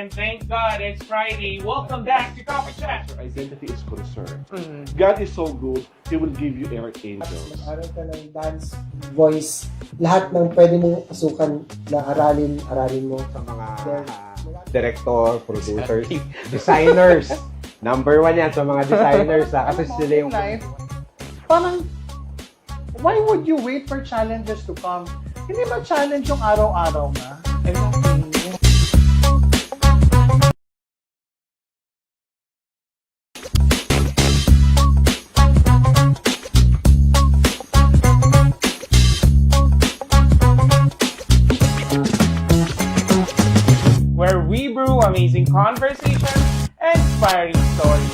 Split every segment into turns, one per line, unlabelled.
and thank God it's Friday. Welcome back to Coffee Chat.
Your identity is concerned. God is so good, He will give you angels.
Mag-aral ka ng dance, voice, lahat ng pwede mong pasukan na aralin mo.
Sa mga director, producers, designers. Number 1 yan sa mga designers kasi sila yung...
Life, parang, why would you wait for challenges to come? Hindi ba challenge yung araw-araw na?
Where we brew amazing conversations and inspiring stories.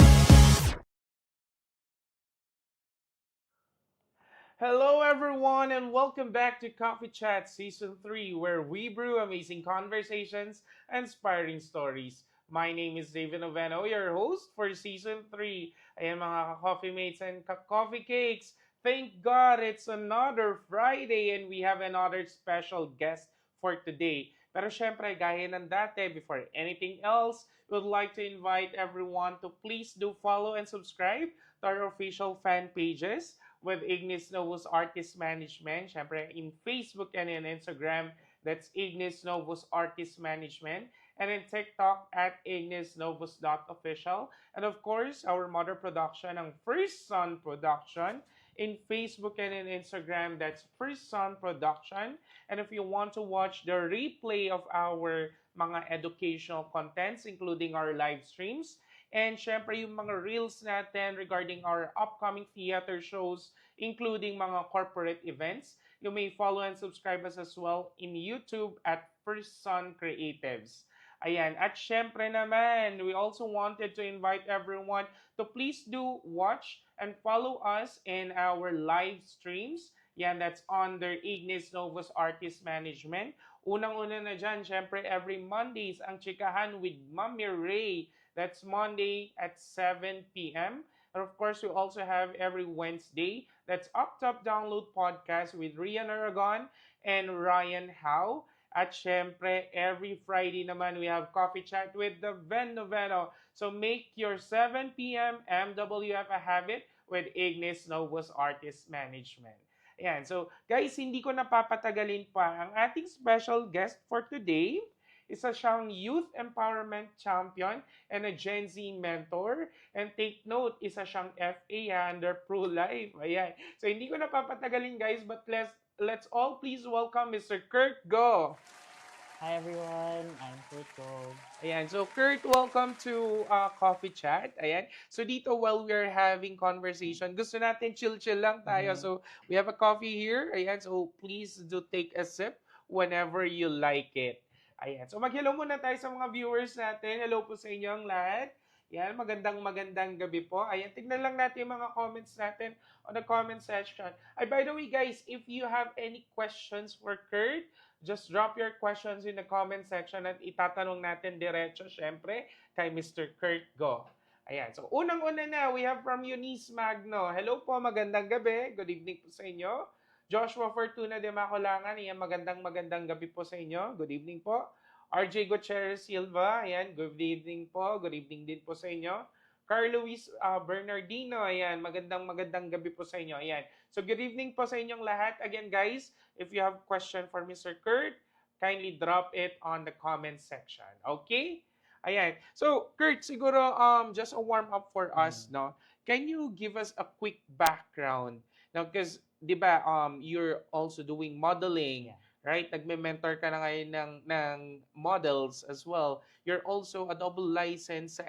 Hello everyone and welcome back to Coffee Chat Season 3 where we brew amazing conversations and inspiring stories. My name is David Noveno, your host for Season 3. Ayan mga coffee mates and coffee cakes. Thank God it's another Friday and we have another special guest for today. Pero syempre, gaya ng dati, before anything else, we would like to invite everyone to please do follow and subscribe to our official fan pages with Ignis Novus Artist Management. Syempre, in Facebook and in Instagram, that's Ignis Novus Artist Management. And in TikTok at ignisnovus.official. And of course, our mother production, ang First Son Production. In Facebook and in Instagram, that's First Son Production. And if you want to watch the replay of our mga educational contents, including our live streams, and syempre yung mga reels natin regarding our upcoming theater shows, including mga corporate events, you may follow and subscribe us as well in YouTube at First Son Creatives. Ayan. At syempre naman, we also wanted to invite everyone to please do watch and follow us in our live streams. Yan, that's under Ignis Novus Artist Management. Unang-una na dyan, syempre, every Mondays, ang Chikahan with Mami Ray. That's Monday at 7 p.m. And of course, we also have every Wednesday, that's Up Top Download Podcast with Rian Aragon and Ryan Howe. At syempre, every Friday naman, we have Coffee Chat with the Ven Noveno. So make your 7 p.m. MWF a habit with Ignis Novus Artist Management. Ayan. So, guys, hindi ko napapatagalin pa. Ang ating special guest for today, isa siyang youth empowerment champion and a Gen Z mentor. And take note, isa siyang FA under pro-life. Ayan. So, hindi ko napapatagalin, guys, but let's all please welcome Mr. Kurt Go.
Hi everyone, I'm Kurt Go.
Ayan. So, Kurt, welcome to Coffee Chat. Ayan. So, dito while we're having conversation, gusto natin chill-chill lang tayo. So, we have a coffee here. Ayan. So, please do take a sip whenever you like it. Ayan. So, mag-hello muna tayo sa mga viewers natin. Hello po sa inyong lahat. Yan, magandang gabi po. Ayan, tignan lang natin yung mga comments natin on the comment section. Ay, by the way, guys, if you have any questions for Kurt, just drop your questions in the comment section at itatanong natin diretso, syempre, kay Mr. Kurt Go. Ayan, so unang-una na, we have from Eunice Magno. Hello po, magandang gabi. Good evening po sa inyo. Joshua Fortuna de Macolangan, ayan, magandang gabi po sa inyo. Good evening po. RJ Gutierrez Silva, ayan, good evening po. Good evening din po sa inyo. Carl Luis Bernardino, ayan, magandang gabi po sa inyo. Ayan. So, good evening po sa inyong lahat. Again, guys, if you have question for Mr. Kurt, kindly drop it on the comment section. Okay? Ayan. So, Kurt, siguro just a warm up for us, no? Can you give us a quick background? Now, because, di ba, you're also doing modeling, right? Nagme-mentor ka na ngayon ng models as well. You're also a double license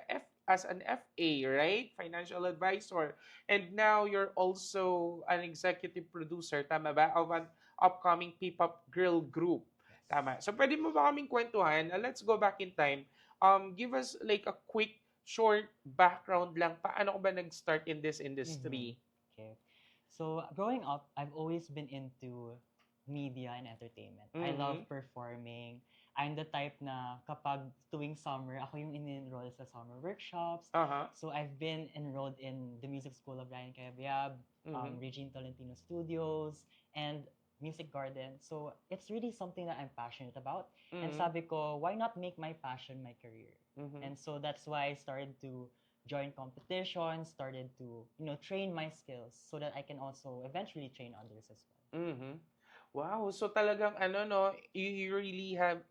as an FA, right? Financial advisor. And now you're also an executive producer, tama ba? Of an upcoming P-pop girl group. Tama. So pwede mo ba kaming kwentuhan? Let's go back in time. Give us like a quick, short background lang. Paano ko ba nag-start in this industry?
Okay. So, growing up, I've always been into media and entertainment. I love performing. I'm the type na kapag tuwing summer, ako yung in-enroll sa summer workshops. So I've been enrolled in the music school of Ryan Cayabyab, Regine Tolentino Studios, and music garden. So it's really something that I'm passionate about. And
Mhm.
sabi ko, why not make my passion my career?
Mhm.
And so that's why I started to join competitions, started to, train my skills so that I can also eventually train others as well.
Mhm. Wow, so talagang ano no, you really have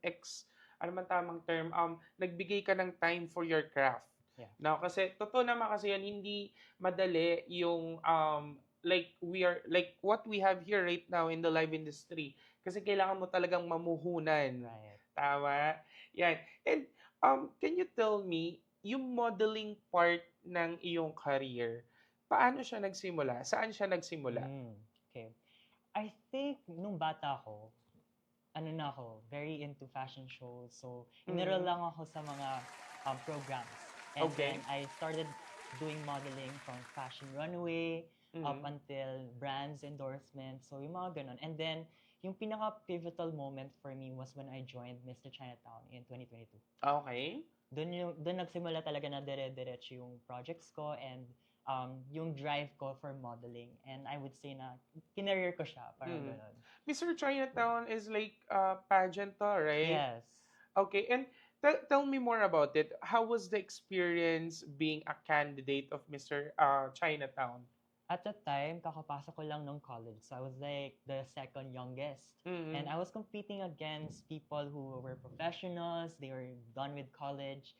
ano man tamang term, nagbigay ka ng time for your craft.
Yeah.
No, kasi totoo naman kasi yan, hindi madali yung like we are like what we have here right now in the live industry. Kasi kailangan mo talagang mamuhunan.
Right.
Tama? Yan. And can you tell me yung modeling part ng iyong career, paano siya nagsimula? Saan siya nagsimula?
Okay. I think nung bata ako, ano na ako, very into fashion shows. So, enroll lang ako sa mga programs. And
Okay.
then I started doing modeling from fashion runway up until brands endorsement. So, yung mga ganun. And then, yung pinaka-pivotal moment for me was when I joined Mr. Chinatown in 2022.
Okay.
Doon nagsimula talaga na dire-diretso yung projects ko and yung drive ko for modeling. And I would say na kinareer ko siya, parang ganun.
Mr. Chinatown is like pageant to, right?
Yes.
Okay, and tell me more about it. How was the experience being a candidate of Mr. Chinatown?
At that time, kakapasok ko lang ng college. So I was like the second youngest. And I was competing against people who were professionals, they were done with college.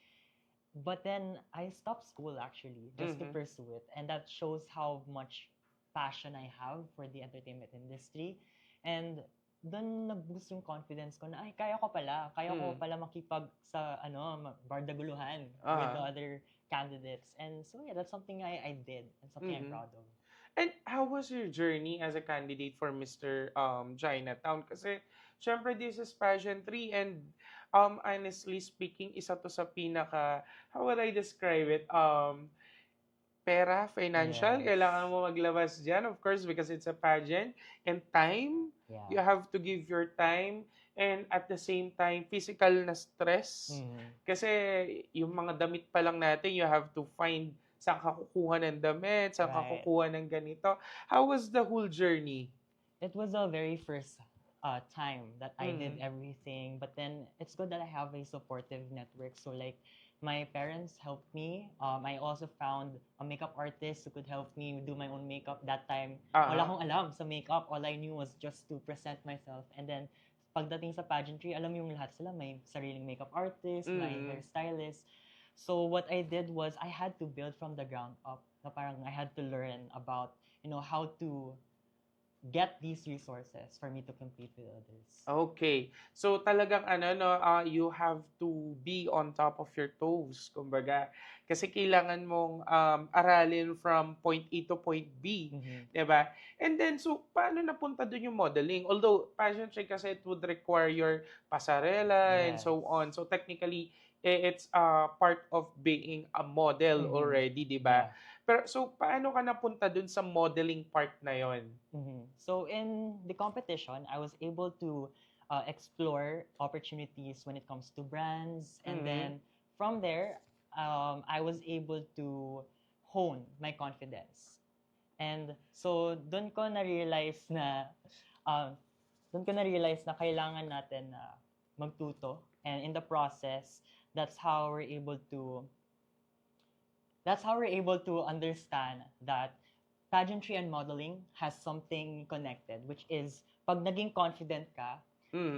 But then I stopped school actually just to pursue it. And that shows how much passion I have for the entertainment industry. And doon nag-boost yung confidence ko na, ay, kaya ko pala makipag sa, bardaguluhan with the other candidates. And so, yeah, that's something I did and something I'm proud of.
And how was your journey as a candidate for Mr. Chinatown? Kasi, syempre, this is pageantry and honestly speaking, isa to sa pinaka, how would I describe it? Pera, financial,
Yes.
kailangan mo maglabas dyan, of course, because it's a pageant. And time,
Yeah.
you have to give your time. And at the same time, physical na stress. Kasi yung mga damit pa lang natin, you have to find saan ka kukuha ng damit, saan ka
Right.
kukuha ng ganito. How was the whole journey?
It was the very first time that I did everything. But then it's good that I have a supportive network. So like my parents helped me. I also found a makeup artist who could help me do my own makeup. That time, wala akong alam sa makeup. All I knew was just to present myself. And then pagdating sa pageantry, alam yung lahat sila. May sariling makeup artist, may hairstylist. So what I did was I had to build from the ground up. Na parang I had to learn about, how to get these resources for me to compete with others.
Okay. So talagang you have to be on top of your toes, kumbaga. Kasi kailangan mong aralin from point A to point B, 'di ba? And then so paano napunta dun yung modeling? Although pageantry kasi it would require your pasarela and so on. So technically it's part of being a model already, 'di ba?
Yeah.
Pero so paano ka napunta dun sa modeling part na 'yon?
So in the competition, I was able to explore opportunities when it comes to brands, and then from there, I was able to hone my confidence. And so doon ko na-realize na kailangan natin na magtuto, and in the process, that's how we're able to understand that pageantry and modeling has something connected, which is pag naging confident ka,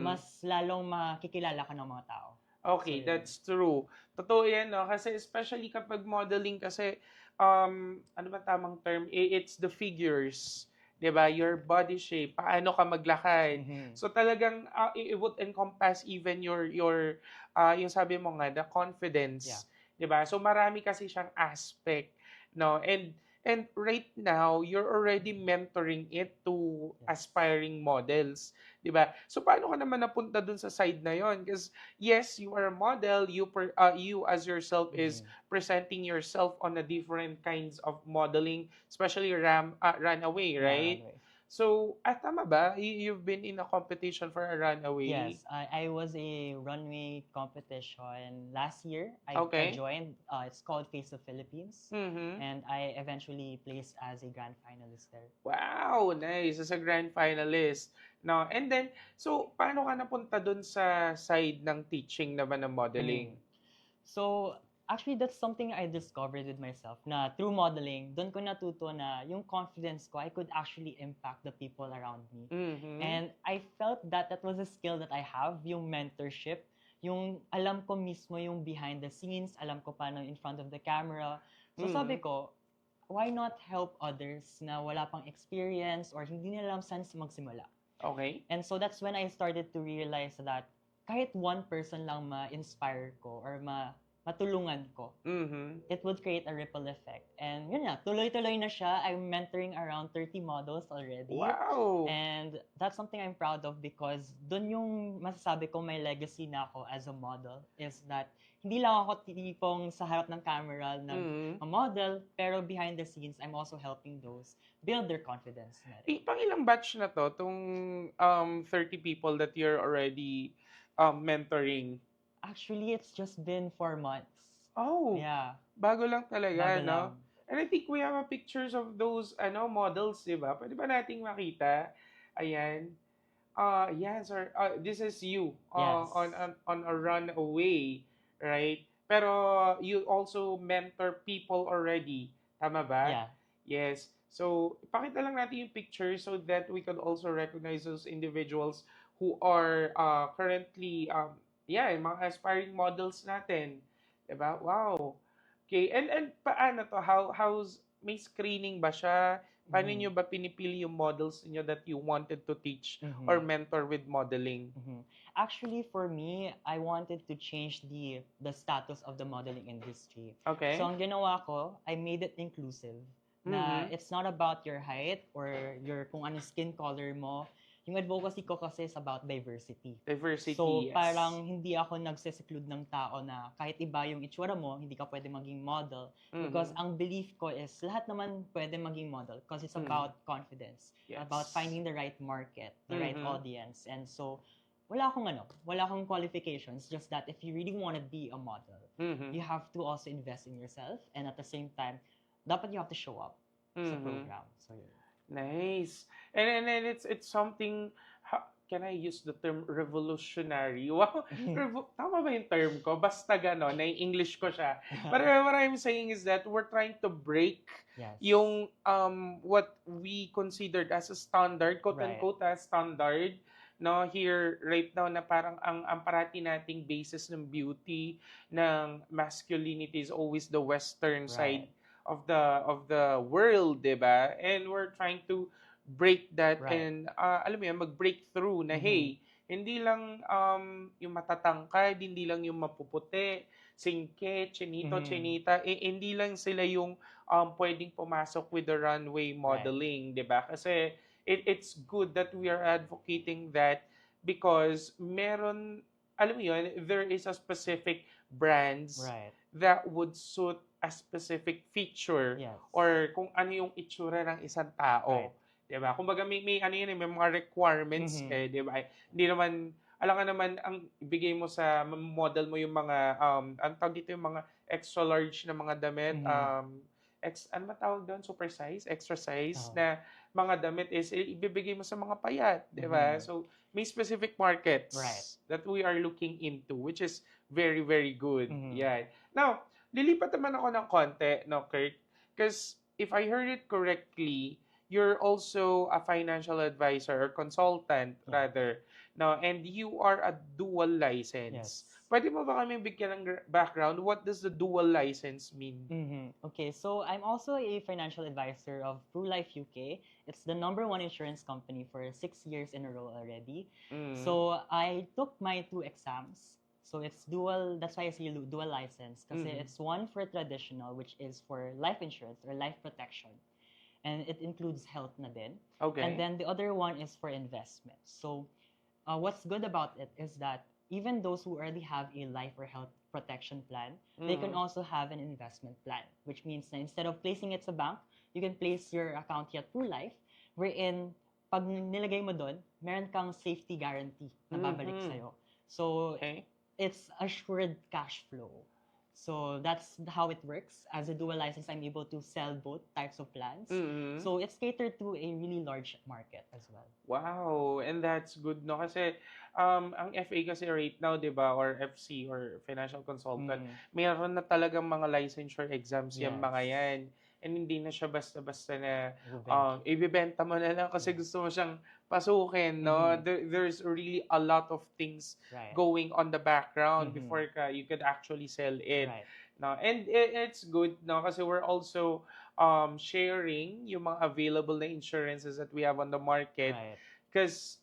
mas lalong makikilala ka ng mga tao.
Okay,
So,
that's true. Totoo yan, no? Kasi especially kapag modeling kasi, ano ba tamang term? It's the figures. 'Di ba? Your body shape, paano ka maglakad. So talagang it would encompass even your yung sabi mo nga, the confidence.
Yeah.
'Di ba? So marami kasi siyang aspect, no? And right now, you're already mentoring it to aspiring models, 'di ba? So paano ka naman napunta dun sa side na 'yon? Because yes, you are a model, you as yourself is presenting yourself on a different kinds of modeling, especially runaway, right?
Yeah,
So, tama ba? You've been in a competition for a runaway?
Yes, I was a runway competition last year. I
Okay.
joined. It's called Face of Philippines,
Mm-hmm.
and I eventually placed as a grand finalist there.
Wow, nice. As a grand finalist. No, and then, so, paano ka napunta dun sa side ng teaching naman ng modeling?
So, actually, that's something I discovered with myself na through modeling, doon ko natuto na yung confidence ko, I could actually impact the people around me.
Mm-hmm.
And I felt that that was a skill that I have, yung mentorship, yung alam ko mismo yung behind the scenes, alam ko paano in front of the camera. So sabi ko, why not help others na wala pang experience or hindi nila alam saan magsimula?
Okay.
And so that's when I started to realize that kahit one person lang ma-inspire ko or matulungan ko,
Mm-hmm.
it would create a ripple effect. And yun na, tuloy-tuloy na siya. I'm mentoring around 30 models already.
Wow.
And that's something I'm proud of because dun yung masasabi ko may legacy na ako as a model is that hindi lang ako tipong sa harap ng camera
Mm-hmm.
model, pero behind the scenes, I'm also helping those build their confidence na rin.
Pang ilang batch na to, tong 30 people that you're already mentoring?
Actually, it's just been 4 months.
Oh,
Yeah,
bago lang talaga,
bago
no?
lang.
And I think we have a pictures of those models, di ba? Pwede ba nating makita? Ayan. Yan, sir. This is you
Yes.
on a runaway, right? Pero you also mentor people already. Tama ba?
Yeah.
Yes. So, pakita lang natin yung picture so that we can also recognize those individuals who are currently, yung mga aspiring models natin. Diba? Wow. Okay. And paano to? How's, may screening ba siya? Paano
Mhm.
nyo ba pinipili yung models niyo that you wanted to teach
Mhm.
or mentor with modeling?
Mhm. Actually, for me, I wanted to change the status of the modeling industry.
Okay?
So, ang ginawa ko, I made it inclusive. Na
Mhm.
it's not about your height or kung ano skin color mo. Yung advocacy ko kasi is about diversity.
Diversity,
So,
yes.
parang hindi ako nagsisiklude ng tao na kahit iba yung itsura mo, hindi ka pwede maging model. Because
Mhm.
ang belief ko is lahat naman pwede maging model because it's
Mhm.
about confidence.
Yes.
About finding the right market, the right
Mhm.
audience. And so, wala akong qualifications. Just that if you really want to be a model,
Mhm.
you have to also invest in yourself. And at the same time, dapat you have to show up sa
Mhm.
program. So, yun.
Nice. And then it's something, can I use the term revolutionary? Wow. Tama ba yung term ko? Basta gano'n, na-English ko siya. But what I'm saying is that we're trying to break
Yes.
yung what we considered as a standard, quote
Right.
unquote, as standard, no, here right now na parang ang parati nating basis ng beauty, ng masculinity is always the western side of the world, 'di ba? And we're trying to break that
Right.
and alam mo yan, mag-breakthrough na
Mhm.
hey, hindi lang yung matatangkad, hindi lang yung mapuputi, singke, chinito,
Mhm.
chinita, hindi lang sila yung pwedeng pumasok with the runway modeling, 'di ba? Kasi it's good that we are advocating that because meron, alam mo yun, there is a specific brands
Right.
that would suit a specific feature
Yes.
or kung ano yung itsura ng isang tao.
Right.
'Di ba? Kumbaga may ano yun, may mga requirements
Mhm.
'di ba? Hindi naman alam ka naman ang ibigay mo sa model mo yung mga ang tawag dito yung mga extra large na mga damit
Mhm.
ano ba tawag doon? Super size, extra size
Oo.
na mga damit is ibibigay mo sa mga payat, 'di ba?
Mhm.
So may specific markets
Right.
that we are looking into which is very very good.
Mhm.
Yan. Now, lilipat naman ako ng konti, no, Kurt? Because if I heard it correctly, you're also a financial advisor or consultant,
Yeah.
rather. No, and you are a dual license.
Yes.
Pwede mo ba kami bigyan ng background? What does the dual license mean?
Mhm. Okay, so I'm also a financial advisor of True Life UK. It's the #1 insurance company for 6 years in a row already.
Mm.
So I took my 2 exams. So it's dual, that's why I say dual license. Kasi
Mhm.
it's one for traditional, which is for life insurance or life protection. And it includes health na din.
Okay.
And then the other one is for investment. So what's good about it is that even those who already have a life or health protection plan, they can
Mhm.
also have an investment plan, which means that instead of placing it sa bank, you can place your account here through life, wherein pag nilagay mo doon, meron kang safety guarantee na babalik
Mhm.
sa'yo. So,
Okay.
it's assured cash flow. So that's how it works. As a dual license, I'm able to sell both types of plans.
Mhm.
So it's catered to a really large market as well.
Wow, and that's good, no? Kasi ang FA kasi right now, 'di ba, or FC or financial consultant,
Mm.
meron na talagang mga licensure exams yung mga
Yes.
yan. And hindi na siya basta-basta na
Revenge.
ibibenta mo na lang kasi
Yeah.
gusto mo siyang pasukin, no?
Mhm.
There's really a lot of things
Right.
going on the background
Mhm.
before you could actually sell it.
Right.
No, and it's good, no, kasi we're also sharing yung mga available na insurances that we have on the market
Right.
because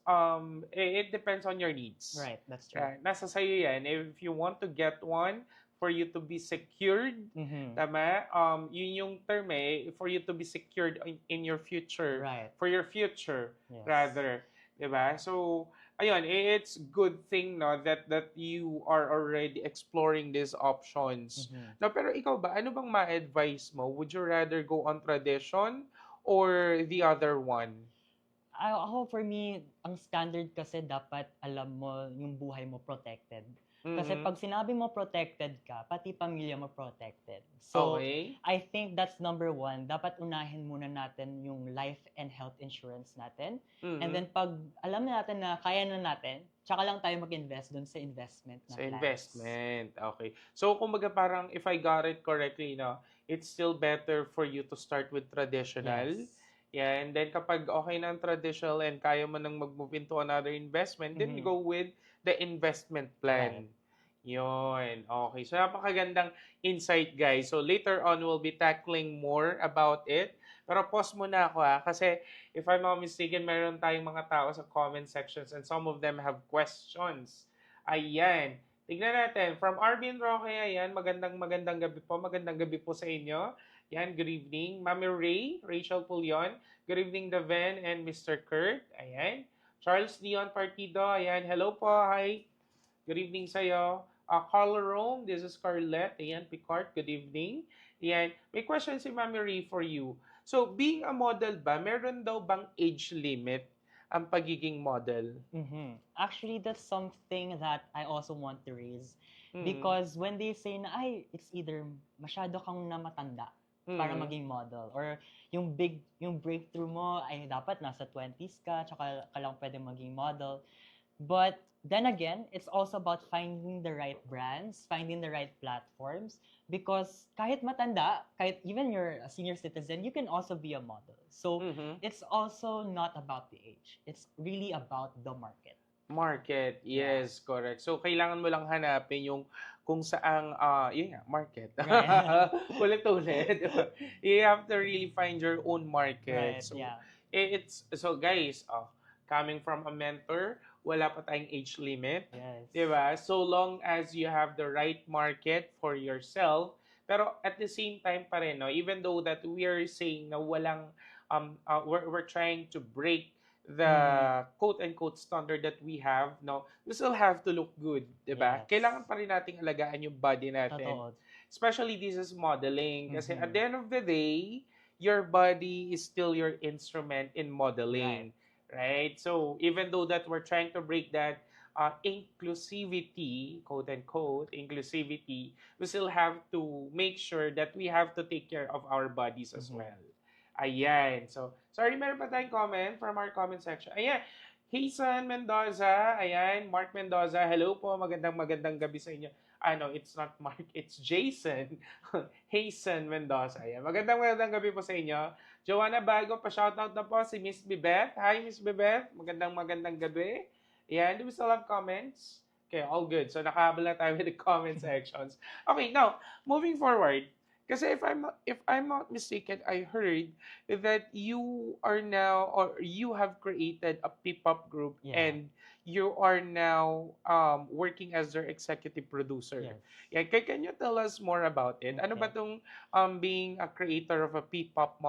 it depends on your needs.
Right. That's true.
Right? Nasa sa'yo yan. If you want to get one for you to be secured,
Mhm.
tama? Yun yung term for you to be secured in your future.
Right.
For your future,
Yes.
rather. Diba? So, ayun, it's good thing, no, that you are already exploring these options.
Mhm.
No, pero ikaw ba, ano bang ma-advise mo? Would you rather go on tradition or the other one?
Ako, for me, ang standard kasi dapat alam mo yung buhay mo protected. Kasi
Mhm.
pag sinabi mo protected ka, pati pamilya mo protected. So,
Okay.
I think that's number one. Dapat unahin muna natin yung life and health insurance natin.
Mhm.
And then pag alam na natin na kaya na natin, tsaka lang tayo mag-invest dun sa investment na
Sa
plans.
investment. Okay. So, kumbaga parang, if I got it correctly, no, it's still better for you to start with traditional.
Yes.
Yeah, and then kapag okay na ang traditional and kaya mo nang mag-move into another investment, then you
Mhm.
go with the investment plan. Yun. Okay. So, napakagandang insight, guys. So, later on, we'll be tackling more about it. Pero pause muna ako, kasi if I'm not mistaken, meron tayong mga tao sa comment sections and some of them have questions. Ayan. Tignan natin. From Arvin Roque, ayan. Magandang gabi po. Magandang gabi po sa inyo. Yan, good evening. Mami Ray, Rachel Pulion. Good evening, Daven and Mr. Kurt. Ayan. Charles Dion Partido. Ayan. Hello po. Hi. Good evening sa'yo. Carl Rome, this is Scarlett. Ayan, Picard, good evening. Ayan, may question si Mami Ray for you. So, being a model ba, meron daw bang age limit ang pagiging model?
Mhm. Actually, that's something that I also want to raise.
Mm.
Because when they say na, ay, it's either masyado kang namatanda para
Mm.
maging model, or yung breakthrough mo ay dapat nasa 20s ka, tsaka ka lang pwede maging model. But then again, it's also about finding the right brands, finding the right platforms, because kahit matanda, kahit even you're a senior citizen, you can also be a model. So
Mhm.
it's also not about the age. It's really about the market.
Market, yes, correct. So, kailangan mo lang hanapin yung kung saang, yun nga, market.
Right.
Ulit-ulit. You have to really find your own market.
Right,
So,
yeah.
so guys, coming from a mentor, wala pa tayong age limit.
Yes.
Diba? So long as you have the right market for yourself. Pero at the same time pa rin, no, even though that we are saying na walang, we're trying to break the quote-unquote standard that we have, no, we still have to look good, diba?
Yes.
Kailangan pa rin nating alagaan yung body natin.
Totoo.
Especially this is modeling. Kasi
Mhm.
at the end of the day, your body is still your instrument in modeling. Right? So, even though that we're trying to break that inclusivity, quote unquote, inclusivity, we still have to make sure that we have to take care of our bodies as
Mhm.
well. Ayan. So, sorry, meron pa tayong comment from our comment section. Ayan. Hasan Mendoza. Ayan. Mark Mendoza. Hello po. Magandang gabi sa inyo. No, it's not Mark. It's Jason. Hasan Mendoza. Ayan. Magandang gabi po sa inyo. Joanna Bago, pa-shoutout na po si Miss Bibeth. Hi, Miss Bibeth. Magandang gabi. Ayan. Do we still have comments? Okay, all good. So, nakahabol na tayo with the comment sections. Okay, now, moving forward. Kasi if I'm not mistaken, I heard that you are now, or you have created a P-pop group,
Yeah.
and you are now working as their executive producer.
Yes.
Yeah, can you tell us more about it? Ano ba
Okay.
tong being a creator of a P-pop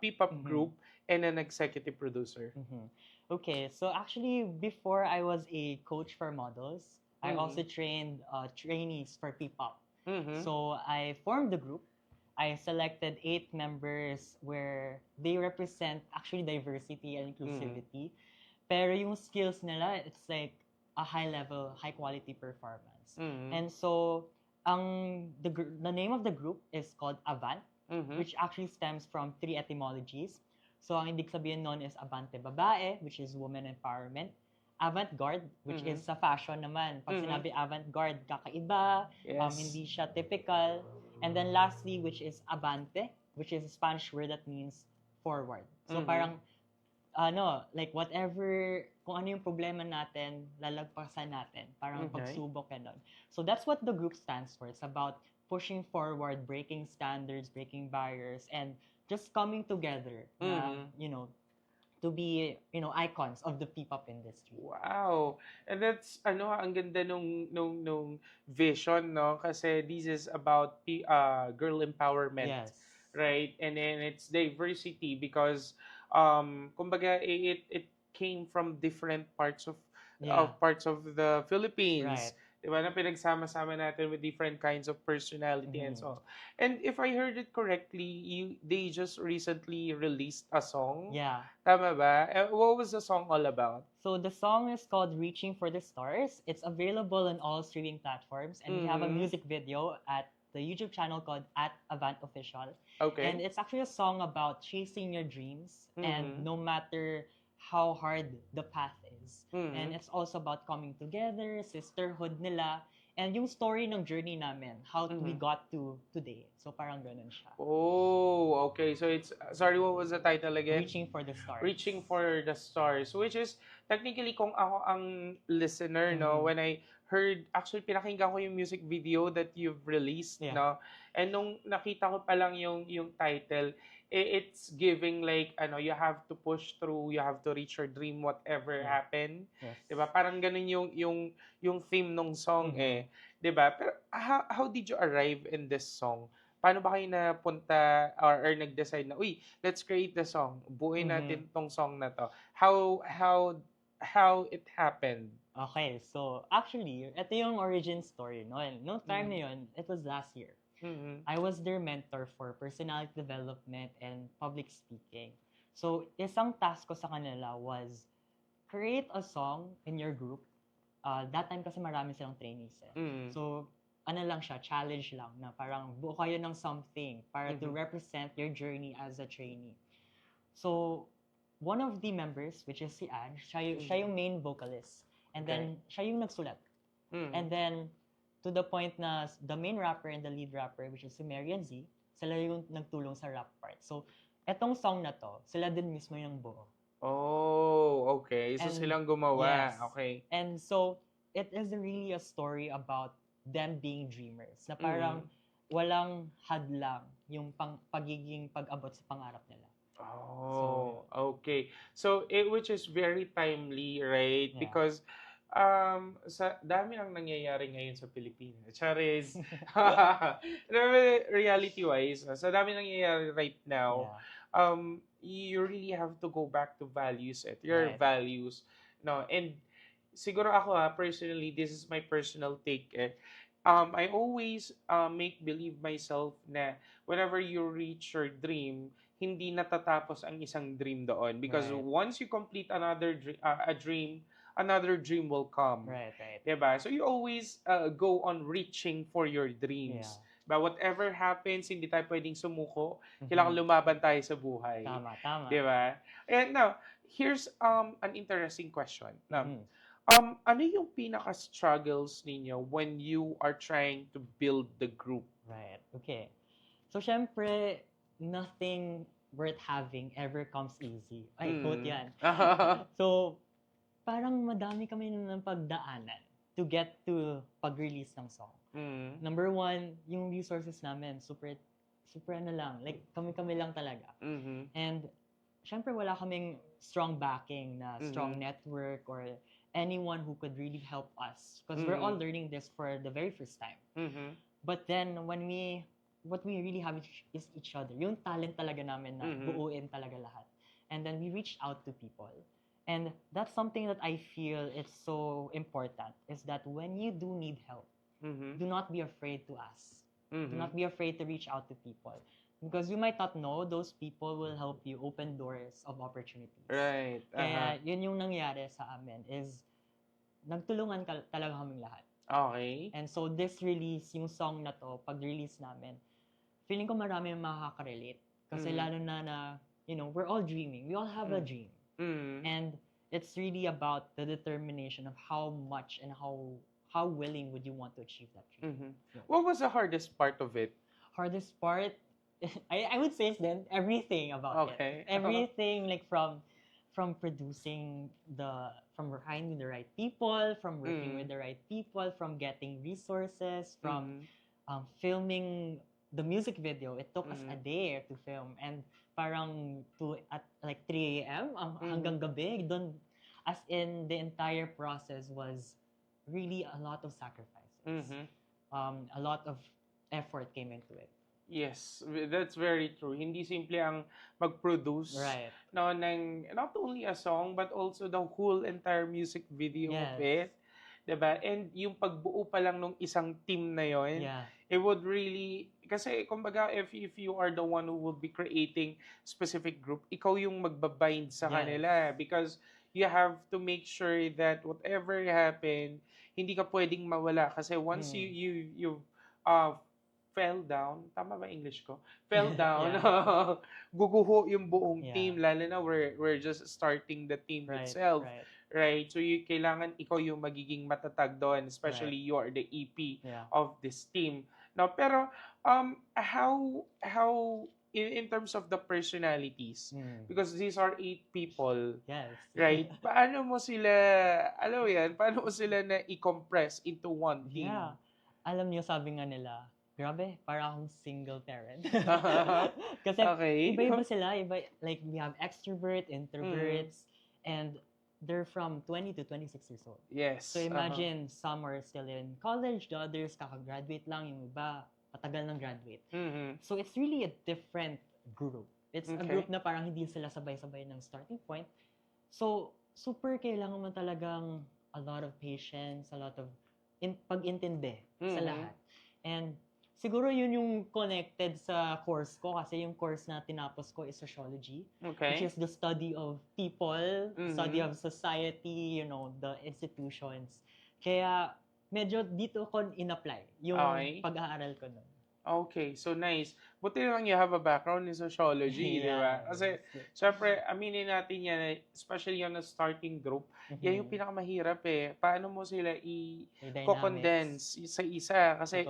P-pop
Mhm.
group and an executive producer?
Mhm. Okay, so actually, before I was a coach for models, I
Mhm.
also trained trainees for P-pop.
Mhm.
So I formed the group, I selected 8 members where they represent actually diversity and inclusivity. Pero yung skills nila, it's like a high level, high quality performance. And so, the name of the group is called Avant, which actually stems from 3 etymologies. So, ang ibig sabihin nun is Avante Babae, which is woman empowerment. Avant-garde, which is sa fashion naman. Pag sinabi avant-garde, kakaiba,
Yes.
hindi siya typical. And then lastly, which is Abante, which is a Spanish word that means forward. So parang, like whatever, kung ano yung problema natin, lalagpasan natin. Parang pagsubok, ganon. So that's what the group stands for. It's about pushing forward, breaking standards, breaking barriers, and just coming together, to be, icons of the P-pop industry.
Wow. And that's ang ganda nung vision, no? Kasi this is about girl empowerment,
Yes.
right? And then it's diversity because kumbaga it came from different parts of the Philippines.
Right.
Diba, na pinagsama-sama natin with different kinds of personality and so on. And if I heard it correctly, they just recently released a song.
Yeah.
Tama ba? What was the song all about?
So the song is called Reaching for the Stars. It's available on all streaming platforms. And we have a music video at the YouTube channel called @AvantOfficial.
Okay.
And it's actually a song about chasing your dreams and no matter how hard the path is. And it's also about coming together, sisterhood nila, and yung story ng journey namin, how we got to today. So parang ganun siya.
Oh, okay. So it's, sorry, what was the title again?
Reaching for the Stars.
Reaching for the Stars, which is technically kung ako ang listener, no, when I heard, actually pinakinggan ko yung music video that you've released, no, and nung nakita ko pa lang yung title, it's giving like, you have to push through, you have to reach your dream whatever happen.
Yes.
Diba? Parang ganun yung theme ng song Diba? Pero how did you arrive in this song? Paano ba kayo napunta or nag-decide na, uy, let's create the song. Buuin natin tong song na to. How it happened?
Okay, so actually, ito yung origin story. No time na yun, it was last year. I was their mentor for personality development and public speaking. So, isang task ko sa kanila was create a song in your group. That time kasi marami silang trainees. So, lang siya, challenge lang na parang buo kayo ng something para to represent your journey as a trainee. So, one of the members, which is si Ange, siya yung main vocalist. And then, siya yung nagsulat. And then, to the point na the main rapper and the lead rapper, which is si Marian Z, sila yung nagtulong sa rap part. So, etong song na to, sila din mismo yung buo.
Oh, okay. So,
And-
silang gumawa.
yes.
Okay.
And so, it is really a story about them being dreamers. Na parang walang hadlang yung pagiging pag-abot sa pangarap nila.
Oh, okay. So, which is very timely, right?
Yeah.
Because sa dami ang nangyayari ngayon sa Pilipinas. Charis. Reality-wise, sa dami nangyayari right now, you really have to go back to values your
Right.
values. No, and siguro ako personally, this is my personal take I always make believe myself na whenever you reach your dream, hindi natatapos ang isang dream doon because
Right.
once you complete another dream, another dream will come.
Right.
Diba? So you always go on reaching for your dreams. But whatever happens, hindi tayo pwedeng sumuko. Kailangan lumaban tayo sa buhay.
Tama.
Diba? And now, here's an interesting question. Now, ano yung pinaka-struggles ninyo when you are trying to build the group?
Right. Okay. So, syempre, nothing worth having ever comes easy. Ay, quote yan. So, parang madami kami ng pagdaanan to get to pag-release ng song. Number one, yung resources namin, super lang. Like, kami-kami lang talaga. And, syempre, wala kaming strong backing na strong network or anyone who could really help us. Because we're all learning this for the very first time. But then, what we really have is each other. Yung talent talaga namin na buuin talaga lahat. And then, we reached out to people. And that's something that I feel is so important, is that when you do need help, do not be afraid to ask. Do
Mhm.
not be afraid to reach out to people. Because you might not know, those people will help you open doors of opportunities.
Right.
Kaya yun yung nangyari sa amin is nagtulungan talaga kaming lahat.
Okay.
And so this release, yung song na to, pag-release namin, feeling ko marami yung makaka-relate. Kasi
Mhm.
lalo na, you know, we're all dreaming. We all have a dream.
Mhm.
And it's really about the determination of how much and how willing would you want to achieve that dream.
Mhm.
Yeah.
What was the hardest part of it?
Hardest part, I would say it's then everything about
Okay.
it. Everything like from producing from finding the right people, from working with the right people, from getting resources, from filming the music video. It took us a day to film, and parang at like 3 a.m. Hanggang gabi. Dun, as in the entire process was really a lot of sacrifices.
Mhm.
A lot of effort came into it.
Yes, that's very true. Hindi simple ang mag-produce
Right.
no ng not only a song but also the whole entire music video of it.
Yes.
'Di ba? And yung pagbuo pa lang nung isang team na yon,
Yeah.
it would really kasi kumbaga if you are the one who will be creating specific group, ikaw yung magbabind sa
Yes.
kanila because you have to make sure that whatever happen, hindi ka pwedeng mawala kasi once you uh fell down, tama ba English ko? Fell down,
Yeah.
guguho yung buong
Yeah.
team, lalo na we're just starting the team
Right.
itself.
Right.
Right? So, kailangan ikaw yung magiging matatag doon, especially you are the EP
Yeah.
of this team. Now, pero, how in terms of the personalities, because these are 8 people,
Yes.
right? Paano mo sila, alam mo yan, paano mo sila na i-compress into one team?
Yeah. Alam niyo, sabi nga nila, grabe, para akong single parent. Kasi
Okay.
iba-iba sila. Like, we have extrovert, introverts, and they're from 20 to 26 years old.
Yes.
So imagine, some are still in college, the others kakagraduate lang, yung iba, patagal ng graduate.
Mhm.
So it's really a different group. It's a
Okay.
group na parang hindi sila sabay-sabay ng starting point. So, super kailangan mo talagang a lot of patience, a lot of pag-intindi sa
Mhm.
lahat. And siguro yun yung connected sa course ko kasi yung course na tinapos ko is sociology, which
Okay.
is the study of people, study
Mhm.
of society, you know, the institutions. Kaya medyo dito ko in-apply yung
Okay.
pag-aaral ko nun.
Okay, so nice. Buti lang you have a background in sociology, di ba? Kasi, syempre, aminin natin yan, especially on a starting group, yan yung pinakamahirap eh. Paano mo sila i-condense sa isa? Kasi,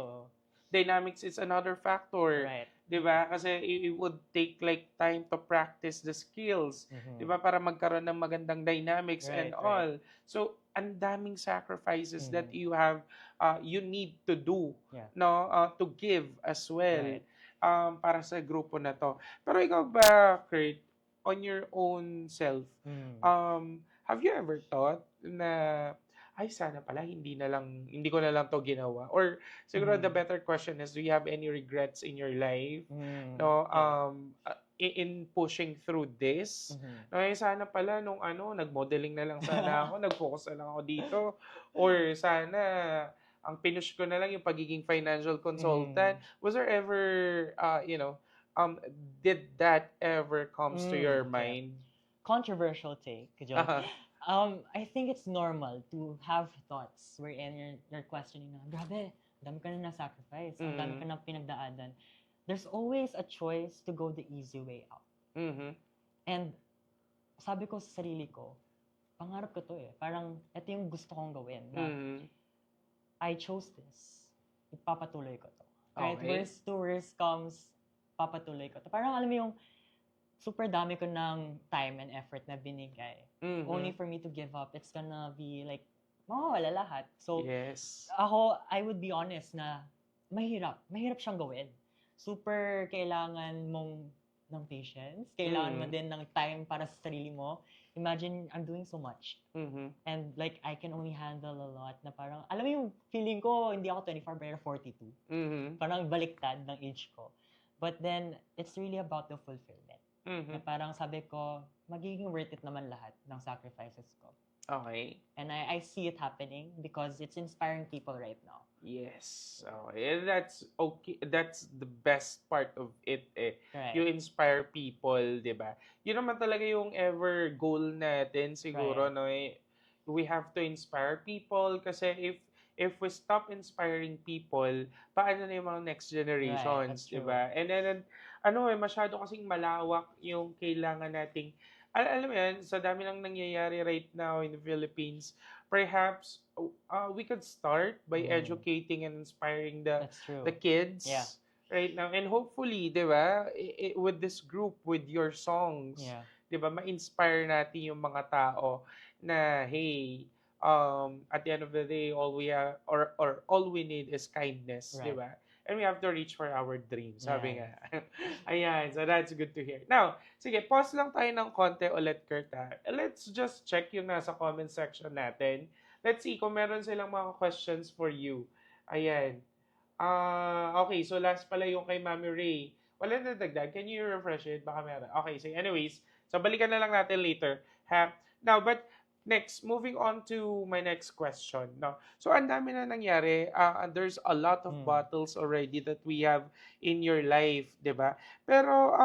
dynamics is another factor.
Right.
Di ba? Kasi it would take like time to practice the skills. Di ba? Para magkaroon ng magandang dynamics and
Right,
all. So, ang daming sacrifices that you have, you need to do,
Yeah.
no? To give as well.
Right.
Para sa grupo na to. Pero ikaw ba, Kurt, on your own self, have you ever thought na ay sana pala hindi ko na lang to ginawa, or siguro the better question is, do you have any regrets in your life no in pushing through this? No, sana pala nung nag-modeling na lang sana ako, nag-focus na lang ako dito, or sana ang pinush ko na lang yung pagiging financial consultant. Was there ever did that ever comes to your mind?
Controversial take, Joe. I think it's normal to have thoughts wherein you're questioning na, grabe, dami ka na sacrifice, ang dami ka na pinagdaanan. There's always a choice to go the easy way out. And sabi ko sa sarili ko, pangarap ko to eh. Parang, ito yung gusto kong gawin. Na I chose this. Ipapatuloy ko to. Kahit
Okay.
worst to worst comes, papatuloy ko to. Parang alam mo yung, super dami ko ng time and effort na binigay. Only for me to give up, it's gonna be like, mawawala lahat. So,
Yes.
ako, I would be honest na mahirap. Mahirap siyang gawin. Super kailangan mong ng patience. Kailangan mo din ng time para sa sarili mo. Imagine, I'm doing so much. And like, I can only handle a lot na parang, alam mo yung feeling ko, hindi ako 24, pero 42. Parang baliktad ng age ko. But then, it's really about the fulfillment. Na parang sabi ko, magiging worth it naman lahat ng sacrifices ko.
Okay.
And I see it happening because it's inspiring people right now.
Yes. Okay. That's okay. That's the best part of it eh. You
Right.
inspire people, 'di ba? Yun naman talaga yung ever goal natin siguro
Right.
no eh. We have to inspire people kasi if we stop inspiring people, paano na yung mga next
Right. That's
generations, 'di
true.
ba? And then ano eh masyado kasing malawak yung kailangan nating alam mo yan, sa dami lang nangyayari right now in the Philippines, perhaps we could start by
Mm.
educating and inspiring the
That's true.
kids
Yeah.
right now. And hopefully, 'di ba, with this group, with your songs,
Yeah.
'di ba, ma-inspire natin yung mga tao na hey, at the end of the day, all we have or all we need is kindness, 'di
Right.
ba? And we have to reach for our dreams, sabi
Yeah.
nga. Ayan, so that's good to hear. Now, sige, pause lang tayo ng konti ulit, Kurt. Let's just check yung nasa comment section natin. Let's see kung meron silang mga questions for you. Ayan. Okay, so last pala yung kay Mami Ray. Wala na dagdag. Can you refresh it? Baka meron. Okay, so anyways. So balikan na lang natin later. Ha? Now, but next, moving on to my next question. No? So ang dami na nangyari. There's a lot of battles already that we have in your life, 'di ba? Pero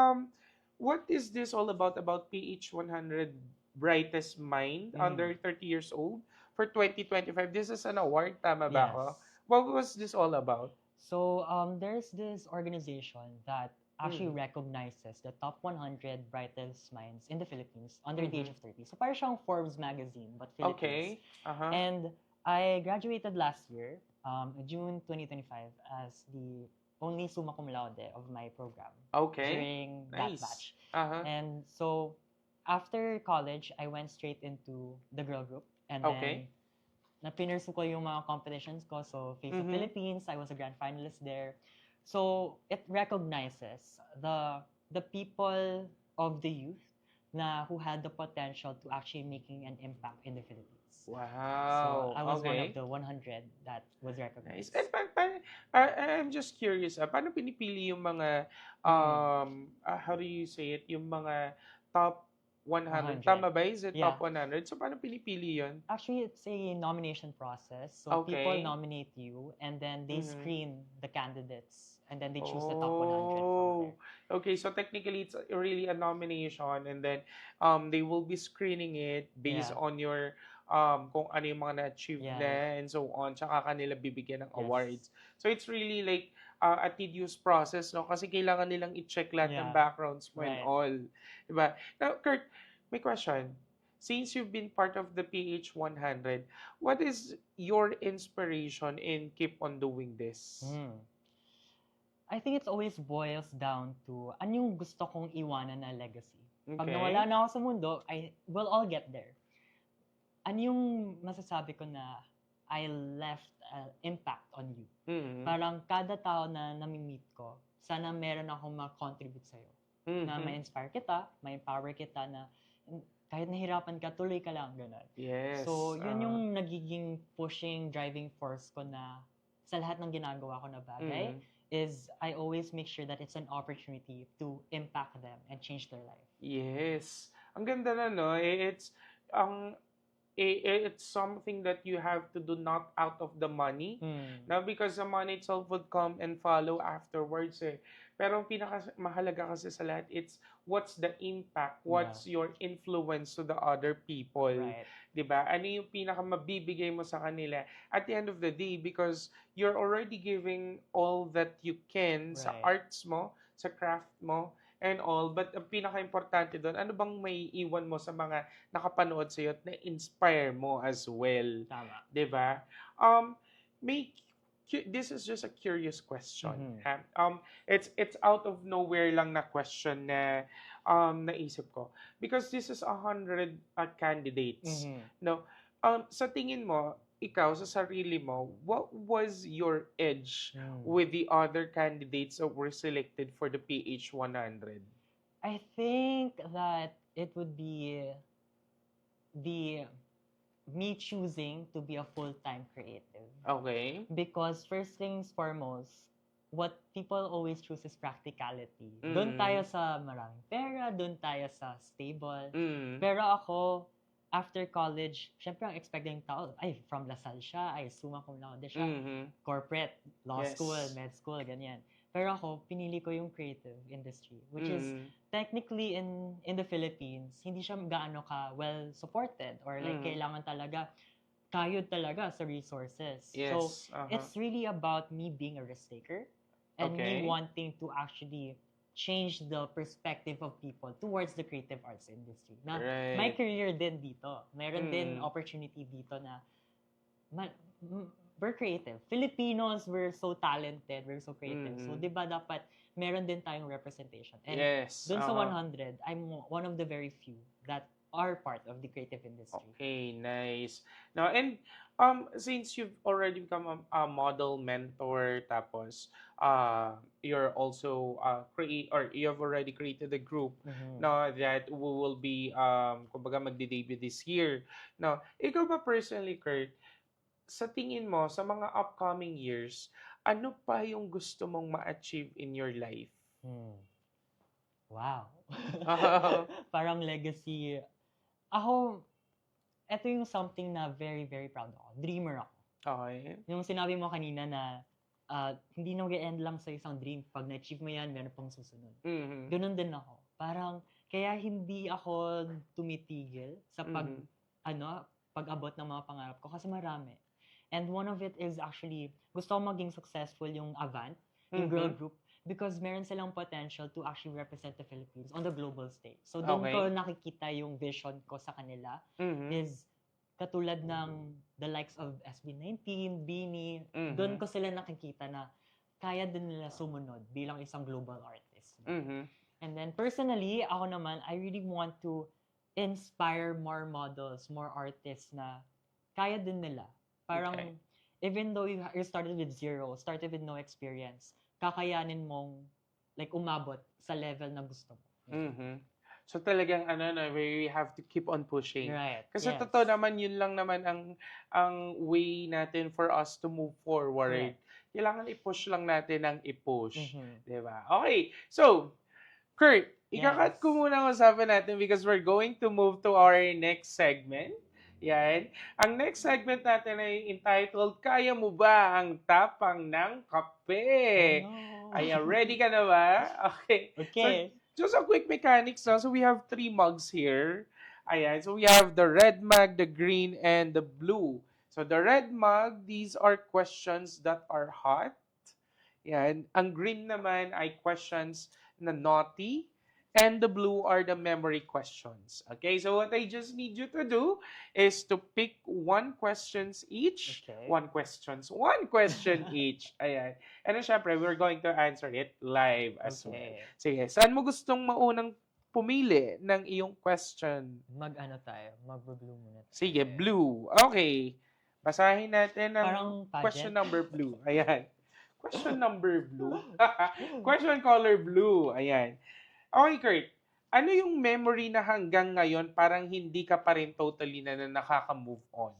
what is this all about PH 100 Brightest Mind under 30 years old for 2025? This is an award, tama ba ako?
Yes.
What was this all about?
So there's this organization that actually recognizes the top 100 brightest minds in the Philippines under the age of 30. So parang siyang Forbes magazine, but
Okay.
Philippines. And I graduated last year, June 2025, as the only summa cum laude of my program
Okay.
during that
Nice.
batch.
Uh-huh.
And so after college, I went straight into the girl group. And
Okay.
then na-pinursu ko yung mga competitions ko. So Face of
Mhm.
Philippines, I was a grand finalist there. So it recognizes the people of the youth na who had the potential to actually making an impact in the Philippines.
Wow.
So I was one
okay.
of the 100 that was
Nice.
recognized.
And I'm just curious, paano pinipili yung mga, how do you say it, yung mga top 100?
100.
Tama ba? Is it
Yeah.
top 100? So, paano pinipili yun?
Actually, it's a nomination process. So people
Okay.
nominate you, and then they
Mhm.
screen the candidates, and then they choose the top 100 from there.
Okay, so technically it's really a nomination and then they will be screening it based
Yeah.
on your kung ano yung mga na-achieve
Yeah.
na and so on, tsaka kanila bibigyan ng
Yes.
awards. So it's really like a tedious process, no? Kasi kailangan nilang i-check lahat ng
Yeah.
backgrounds mo and
Right.
all. Diba? Now, Kurt, may question. Since you've been part of the PH 100, what is your inspiration in keep on doing this?
I think it always boils down to ano yung gusto kong iwanan na legacy. Pag
Okay.
nawala na ako sa mundo, we'll all get there. Ano yung masasabi ko na I left an impact on you?
Mhm.
Parang kada tao na nami-meet ko, sana meron akong ma-contribute sa'yo. Na
Mhm.
ma-inspire kita, ma-empower kita na kahit nahirapan ka, tuloy ka lang, gano'n.
Yes.
So, yun yung nagiging pushing, driving force ko na sa lahat ng ginagawa ko na bagay is I always make sure that it's an opportunity to impact them and change their life.
Yes. Ang ganda na, no? It's something that you have to do not out of the money. Now, because the money itself would come and follow afterwards eh. Pero ang pinakamahalaga kasi sa lahat, it's what's the impact, what's your influence to the other people.
Right.
'Di ba? Ano yung pinakamabibigay mo sa kanila at the end of the day because you're already giving all that you can sa
Right.
arts mo, sa craft mo, and all. But ang pinaka-importante doon, ano bang may iwan mo sa mga nakapanood sa'yo at na-inspire mo as well?
Tama.
'Di ba? This is just a curious question. Ha? It's out of nowhere lang na question na naisip ko because this is 100 candidates. No, sa tingin mo, ikaw sa sarili mo, what was your edge with the other candidates that were selected for the PH 100?
I think that it would be me choosing to be a full-time creative.
Okay.
Because first things foremost, what people always choose is practicality. Doon tayo sa maraming pera, doon tayo sa stable. Pero ako, after college, syempre ang expecting tao, ay, from LaSalle siya, ay, summa cum laude siya, corporate, law
Yes.
school, med school, ganyan. Pero ako, pinili ko yung creative industry, which is technically in the Philippines, hindi siya gaano ka well supported or like kailangan talaga kayod talaga sa resources.
Yes.
So, it's really about me being a risk taker and
Okay.
me wanting to actually change the perspective of people towards the creative arts industry. Na may
Right.
career din dito. Meron din
Mm.
opportunity dito na we're creative. Filipinos, we're so talented, we're so creative. So, di ba dapat meron din tayong representation. And
Yes.
dun sa 100, I'm one of the very few that are part of the creative industry.
Okay, nice. Now, and since you've already become a model mentor, tapos you're also create or you have already created a group now that we will be kumbaga magde-debut this year. Now, ikaw ba personally, Kurt, sa tingin mo sa mga upcoming years, ano pa yung gusto mong ma-achieve in your life?
Wow. Parang legacy. Ako, ito yung something na very, very proud ako. Dreamer ako.
Okay.
Yung sinabi mo kanina na hindi nag-end lang sa isang dream. Pag na-achieve mo yan, meron pang susunod. Ganun din ako. Parang, kaya hindi ako tumitigil sa pag-abot ng mga pangarap ko kasi marami. And one of it is actually, gusto ko maging successful yung Avant, yung girl group, because meron silang potential to actually represent the Philippines on the global stage. So doon ko nakikita yung vision ko sa kanila is katulad ng the likes of SB19, Beanie, doon ko sila nakikita na kaya din nila sumunod bilang isang global artist. And then personally, ako naman, I really want to inspire more models, more artists na kaya din nila. Parang, even though you started with zero, started with no experience, kakayanin mong like umabot sa level na gusto mo.
So talagang we have to keep on pushing.
Right.
Kasi
yes.
totoo naman yun lang naman ang way natin for us to move forward.
Correct.
Kailangan i-push lang natin ang i-push. 'Di ba? Okay. So, Kurt, ikakat ko muna ang usapan natin because we're going to move to our next segment. Yan. Ang next segment natin ay entitled, Kaya Mo Ba Ang Tapang ng Kape? Ayan, ready ka na ba? Okay.
Okay.
So, just a quick mechanics now. So, we have 3 mugs here. Ayan. So, we have the red mug, the green, and the blue. So, the red mug, these are questions that are hot. Yan. Ang green naman ay questions na naughty. And the blue are the memory questions. Okay, so what I just need you to do is to pick 1 questions each.
Okay.
1 question each. Ayan. And then, syempre, we're going to answer it live as well. Sige, saan mo gustong maunang pumili ng iyong question?
Mag-ano tayo? Mag-blue muna tayo.
Sige, blue. Okay. Basahin natin ang
Parang pageant.
question number blue. Ayan. Question number blue. Question color blue. Ayan. Okay, Kurt. Ano yung memory na hanggang ngayon parang hindi ka pa rin totally na nakaka-move on?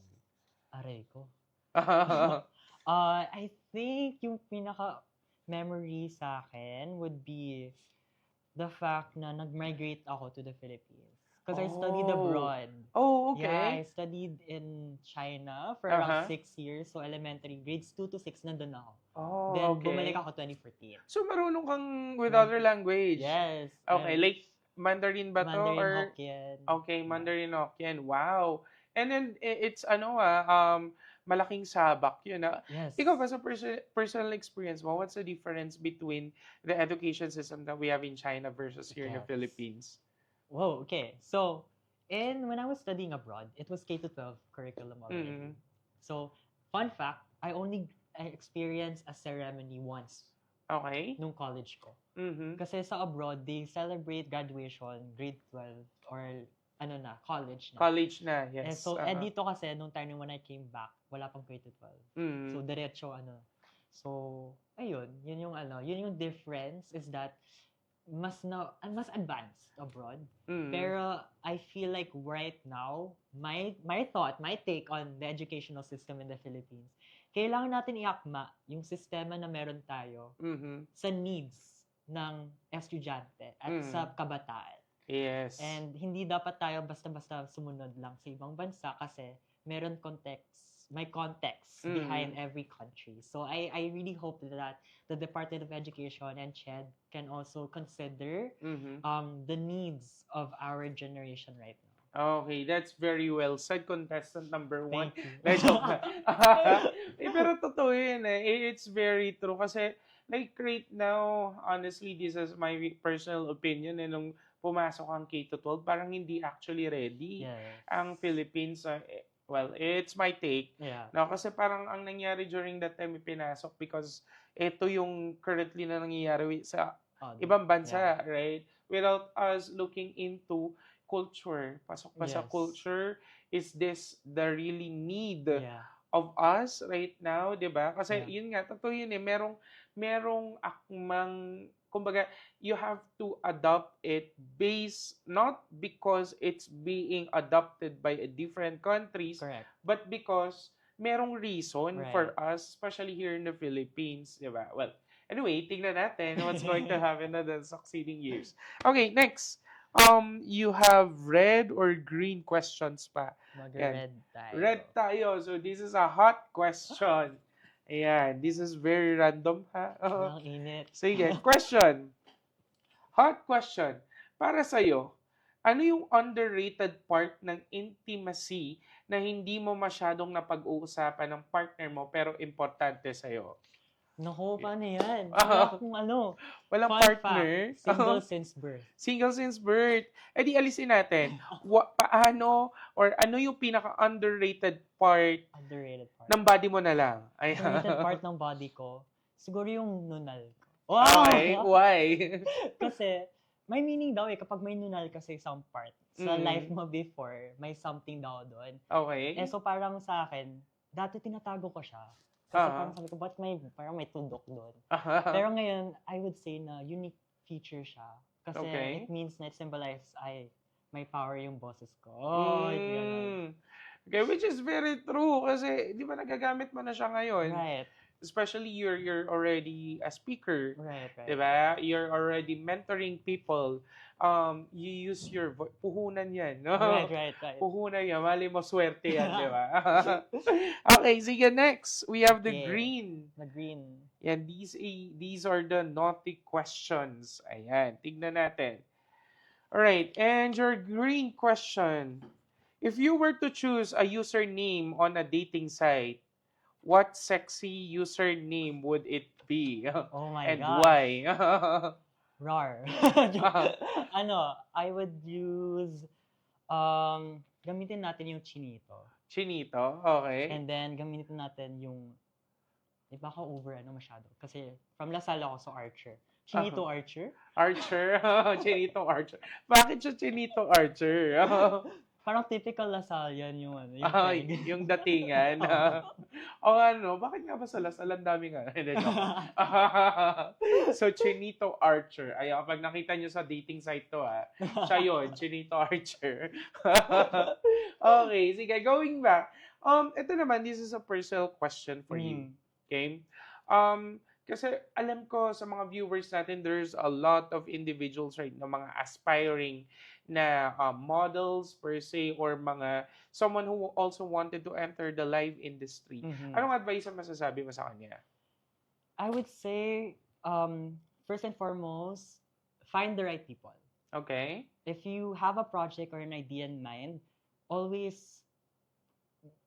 Aray ko. I think yung pinaka-memory sa akin would be the fact na nag-migrate ako to the Philippines. Because I studied abroad.
Oh,
Yeah,
okay.
I studied in China for around 6 years. So elementary, grades 2 to 6 nandun ako.
Oh,
Then
okay.
bumalik ako 2014.
So, marunong kang with other language?
Yes.
Okay,
and
like Mandarin ba to?
Mandarin,
Or
Hokkien.
okay, Mandarin Hokkien. Wow. And then it's malaking sabak yun.
Yes.
Ikaw ba sa personal experience mo, what's the difference between the education system that we have in China versus here in the
Yes.
Philippines?
Whoa, okay. So, when I was studying abroad, it was K-12 curriculum already. So, fun fact, I experienced a ceremony once
Okay.
nung college ko.
Mm-hmm.
Kasi sa abroad, they celebrate graduation, grade 12, or college na.
College na,
And
yes.
so, dito kasi, nung time when I came back, wala pang K-12. So, diretso, So, ayun, yun yung difference is that mas advanced abroad. Pero I feel like right now, my take on the educational system in the Philippines, kailangan natin iakma yung sistema na meron tayo sa needs ng estudyante at sa kabataan.
Yes.
And hindi dapat tayo basta-basta sumunod lang sa ibang bansa kasi meron may context behind every country. So I really hope that the Department of Education and CHED can also consider the needs of our generation right now.
Okay, that's very well said, contestant number 1.
Thank you.
Joke na. Pero totoo yun eh. It's very true. Kasi, like right now, honestly, this is my personal opinion. Nung pumasok ang K-12, parang hindi actually ready
Yes.
ang Philippines. Well, it's my take.
Yeah.
No, kasi parang ang nangyari during that time pinasok because ito yung currently na nangyayari sa ibang bansa, right? Without us looking into culture. Pasok pa sa
Yes.
culture, is this the really need
Yeah.
of us right now, 'di ba? Kasi
Yeah.
yun nga, totoo yun eh, merong akmang, kumbaga, you have to adopt it based not because it's being adopted by a different countries,
Correct.
but because merong reason for
Right.
us, especially here in the Philippines, 'di ba? Well, anyway, tingnan natin what's going to happen in the succeeding years. Okay, next. You have red or green questions pa.
Mag-red tayo.
Red tayo. So, this is a hot question. Ayan. This is very random, ha?
Ang init.
Sige, question. Hot question. Para sa'yo, ano yung underrated part ng intimacy na hindi mo masyadong napag-uusapan ng partner mo pero importante sa'yo?
Naku, paano yan? Wala akong
Walang
Fun
partner?
fact, single since birth.
Single since birth. Eh di alisin natin. Paano or ano yung pinaka-underrated part
Underrated part.
ng body mo na lang? Ayan.
Underrated part ng body ko, siguro yung nunal ko. Wow!
Okay, why?
Kasi, may meaning daw eh, kapag may nunal ka sa isang part, sa
Mm.
life mo before, may something daw doon.
Okay.
Eh, so parang sa akin, dati tinatago ko siya. Kasi
Ah.
parang sabi ko, parang may tudok doon. Pero ngayon, I would say na unique feature siya. Kasi
Okay.
it means na it symbolizes, may power yung boses ko. Oh, ganun.
Okay, which is very true kasi di ba nagagamit mo na siya ngayon?
Right,
Especially you're already a speaker.
right.
Di ba? You're already mentoring people. You use your voice. Puhunan yan. No?
Right.
Puhunan yan. Mali mo swerte yan, di ba? Okay, sige, next. We have the
Okay.
green.
The green.
Yan, these are the naughty questions. Ayan, tignan natin. Alright, and your green question. If you were to choose a username on a dating site, what sexy username would it be?
Oh my
And
gosh.
why?
Rar. I would use, gamitin natin yung chinito.
Chinito? Okay.
And then, gamitin natin yung, di ba ako over masyado? Kasi, from Lasal ako, so Archer. Chinito Archer?
Archer? Chinito Archer. Bakit siya Chinito Archer?
Parang typical Lasal yan yung yung
Ay,
peg.
yung datingan. O bakit nga ba sa Lasal? Ang dami nga. Hindi, joke. So, Chinito Archer. Ay, kapag nakita nyo sa dating site to, siya yun, Chinito Archer. Okay, sige, going back. Ito naman, this is a personal question for you. Okay? Kasi alam ko sa mga viewers natin, there's a lot of individuals right na mga aspiring na models per se or mga someone who also wanted to enter the live industry.
Mhm.
Anong advice ang masasabi mo sa kanya?
I would say, first and foremost, find the right people.
Okay?
If you have a project or an idea in mind, always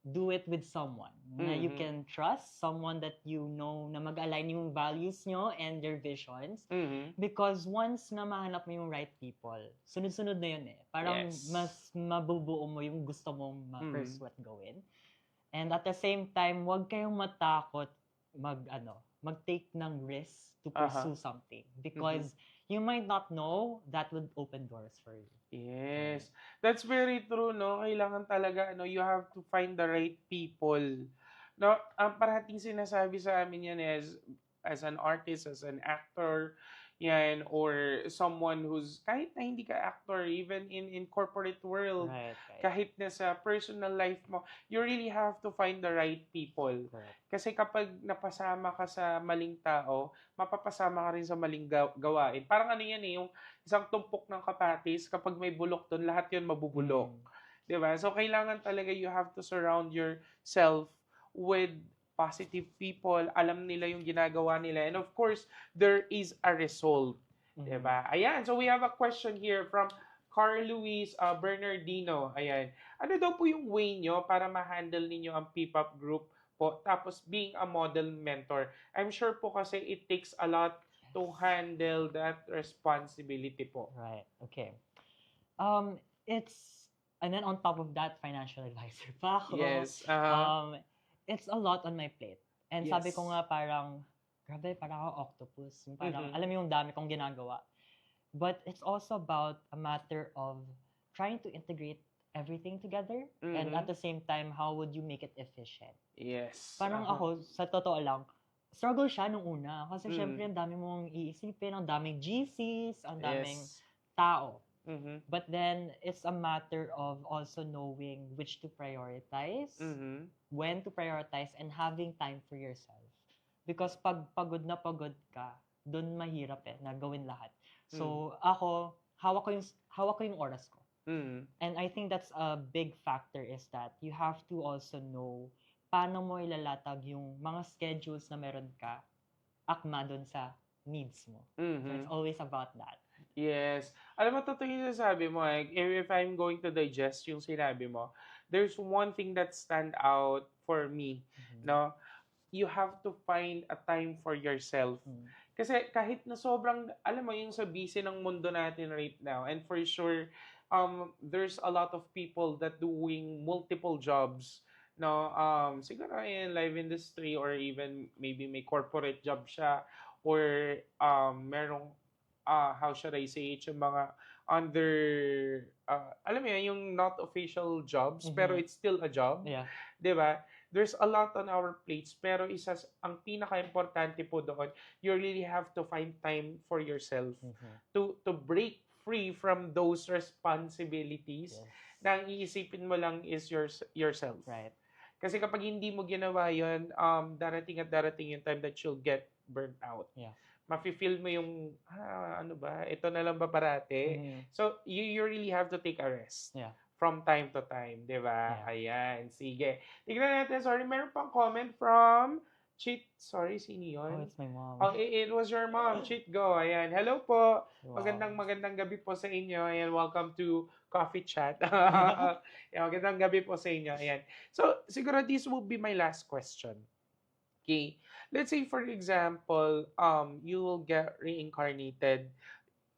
do it with someone na you
Mhm.
can trust, someone that you know na mag-align yung values nyo and your visions.
Mhm.
Because once na mahanap mo yung right people, sunod-sunod na yun eh. Parang
Yes.
mas mabubuo mo yung gusto mong ma-pursue at gawin. And at the same time, huwag kayong matakot mag-take ng risk to pursue something. Because you might not know that would open doors for you.
Yes. That's very true, no? Kailangan talaga, you have to find the right people. No, ang parating sinasabi sa amin yan as an artist, as an actor, yan, or someone who's, kahit na hindi ka actor, even in corporate world,
Right.
kahit na sa personal life mo, you really have to find the right people.
Correct.
Kasi kapag napasama ka sa maling tao, mapapasama ka rin sa maling gawain. Parang ano yan yung isang tumpok ng kapatis, kapag may bulok doon, lahat yun mabubulok. Diba? So, kailangan talaga you have to surround yourself with positive people. Alam nila yung ginagawa nila. And of course, there is a result. Diba? Ayan. So, we have a question here from Carl Luis Bernardino. Ayan. Ano daw po yung way nyo para ma-handle ninyo ang P-pop group po? Tapos, being a model mentor. I'm sure po kasi it takes a lot to handle that responsibility po.
Right. Okay. And then on top of that, financial advisor pa ako.
Yes.
It's a lot on my plate. And sabi
Yes.
ko nga parang, grabe, parang ako octopus. Yung parang, alam mo yung dami kong ginagawa. But it's also about a matter of trying to integrate everything together. And at the same time, how would you make it efficient?
Yes.
Parang ako, sa totoo lang, struggle siya nung una. Kasi syempre, ang dami mong iisipin, ang daming GCs, ang daming tao. But then, it's a matter of also knowing which to prioritize, when to prioritize, and having time for yourself. Because pag pagod na pagod ka, doon mahirap na gawin lahat. So, ako, hawak ko yung oras ko. And I think that's a big factor is that you have to also know paano mo ilalatag yung mga schedules na meron ka akma doon sa needs mo. So, it's always about that.
Yes. Alam mo, totoo yung sinasabi mo. If I'm going to digest yung sinabi mo, there's one thing that stand out for me. No? You have to find a time for yourself. Kasi kahit na sobrang, alam mo, yung sa busy ng mundo natin right now, and for sure, there's a lot of people that doing multiple jobs. No? Siguro in live industry or even maybe may corporate job siya or merong how should I say it, yung mga under, alam mo yun, yung not official jobs, pero it's still a job.
Yeah.
Diba? There's a lot on our plates, pero ang pinaka-importante po doon, you really have to find time for yourself to break free from those responsibilities na ang iisipin mo lang is yourself.
Right.
Kasi kapag hindi mo ginawa yun, darating at darating yung time that you'll get burnt out.
Yeah.
Mafe-feel mo yung, ano ba, ito na lang ba parate? So, you really have to take a rest.
Yeah.
From time to time, di ba?
Yeah.
Ayan, sige. Tignan natin, sorry, meron pang comment from sorry, sino yun?
Oh, it's my mom.
Oh, it was your mom, Cheat Go. Ayan, hello po.
Wow.
Magandang gabi po sa inyo. Ayan, welcome to Coffee Chat. Ayan, magandang gabi po sa inyo. Ayan. So, siguro this will be my last question. Okay. Let's say, for example, you will get reincarnated